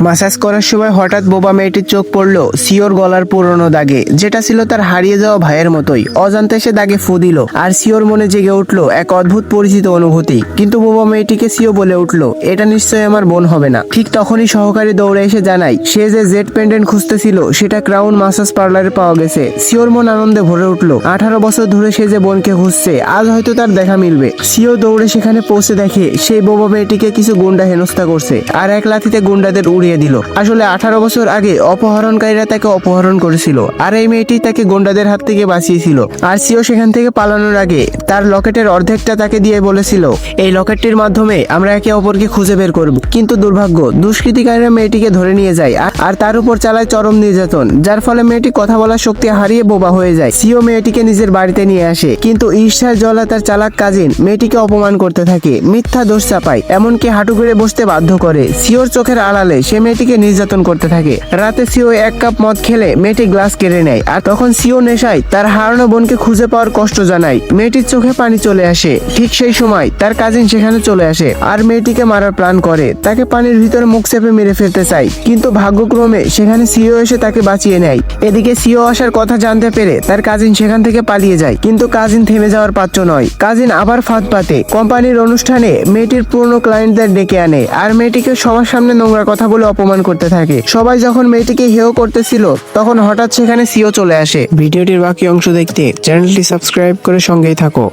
Massage করার সময় হঠাৎ বোবা মেয়েটির চোখ পড়লো সিওর গলার পুরনো দাগে, যেটা ছিল তার হারিয়ে যাওয়া ভাইয়ের মতোই। অজান্তে সে দাগে ফু দিল আর সিওর মনে জেগে উঠলো এক অদ্ভুত পরিচিত অনুভূতি। কিন্তু বোবা মেয়েটিকে সিও বলে উঠলো, এটা নিশ্চয়ই আমার বোন হবে না। ঠিক তখনই সহকারী দৌড়ে এসে জানায় সে যে জেড পেন্ডেন্ট খুঁজতেছিল সেটা ক্রাউন মাসাজ পার্লারে পাওয়া গেছে। সিওর মন আনন্দে ভরে উঠলো। 18 বছর ধরে সে যে বোনকে খুঁজছে, আজ হয়তো তার দেখা মিলবে। সিও দৌড়ে সেখানে পৌঁছে দেখে সেই বোবা মেয়েটিকে কিছু গুন্ডা হেনস্থা করছে আর এক লাথিতে গুন্ডাদের উড়িয়ে দিল। আসলে 18 বছর আগে অপহরণকারীরা তাকে অপহরণ করেছিল আর এই মেয়েটি তাকে গুন্ডাদের হাত থেকে বাঁচিয়েছিল। আর সিও সেখান থেকে পালানোর আগে তার লকেটের অর্ধেকটা তাকে দিয়ে বলেছিল, এই লকেটটির মাধ্যমে আমরা একে অপরকে খুঁজে বের করব। কিন্তু দুর্ভাগ্য, দুষ্কৃতিকারীরা মেয়েটিকে ধরে নিয়ে যায় আর তার উপর চালায় চরম নির্যাতন, যার ফলে মেয়েটি কথা বলার শক্তি হারিয়ে বোবা হয়ে যায়। সিও মেয়েটিকে নিজের বাড়িতে নিয়ে আসে, কিন্তু ঈর্ষার জ্বালা তার চালাক কাজিন মেয়েটিকে অপমান করতে থাকে, মিথ্যা দোষ চাপায়, এমনকি হাঁটু গেড়ে বসতে বাধ্য করে। সিওর চোখের আড়ালে সে মেয়েটিকে নির্যাতন করতে থাকে। রাতে সিও 1 কাপ মদ খেলে মেয়েটি গ্লাস কেড়ে নেয় আর তখন সিও নেশায় তার হারানো বোনকে খুঁজে পাওয়ার কষ্ট জানায়। মেয়েটির চোখে পানি চলে আসে। ঠিক সেই সময় তার কাজিন সেখানে চলে আসে আর মেয়েটিকে মারার প্ল্যান করে। তাকে পানির ভিতরে মুখ চেপে মেরে ফেলতে চায়, কিন্তু ভাগ্যক্রমে সেখানে সিও এসে তাকে বাঁচিয়ে নেয়। এদিকে সিও আসার কথা জানতে পেরে তার কাজিন সেখান থেকে পালিয়ে যায়, কিন্তু কাজিন থেমে যাওয়ার পাত্র নয়। কাজিন আবার ফাঁদ পাতে। কোম্পানির অনুষ্ঠানে মেয়েটির পুরনো ক্লায়েন্টদের ডেকে আনে আর মেয়েটিকে সবার সামনে নোংরা কথা বলে অপমান করতে থাকে। সবাই যখন মেয়েটিকে হেয় করতেছিল তখন হঠাৎ সেখানে সিও চলে আসে। ভিডিওটির বাকি অংশ দেখতে চ্যানেলটি সাবস্ক্রাইব করে সঙ্গেই থাকো।